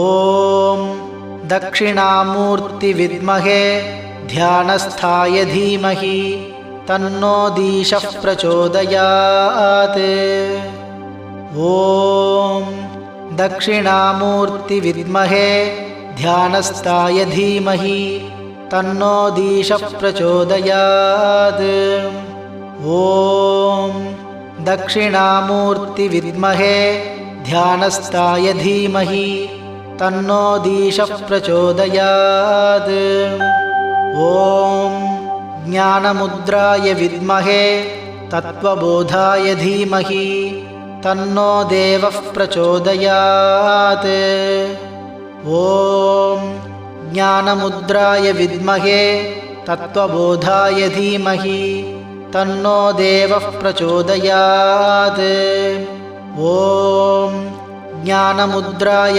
ॐ दक्षिणामूर्तिविद्महे ध्यानस्थाय धीमहि तन्नो धीशः प्रचोदयात्। ॐ दक्षिणामूर्तिविद्महे ध्यानस्थाय धीमहि तन्नो धीशः प्रचोदयात्। ॐ दक्षिणामूर्तिविद्महे ध्यानस्थाय धीमहि तन्नो धीशः प्रचोदयात्। ॐ ज्ञानमुद्राय विद्महे तत्त्वबोधाय धीमहि तन्नो देवः प्रचोदयात्। ॐ ज्ञानमुद्राय विद्महे तत्त्वबोधाय धीमहि तन्नो देवः प्रचोदयात्। ॐ ज्ञानमुद्राय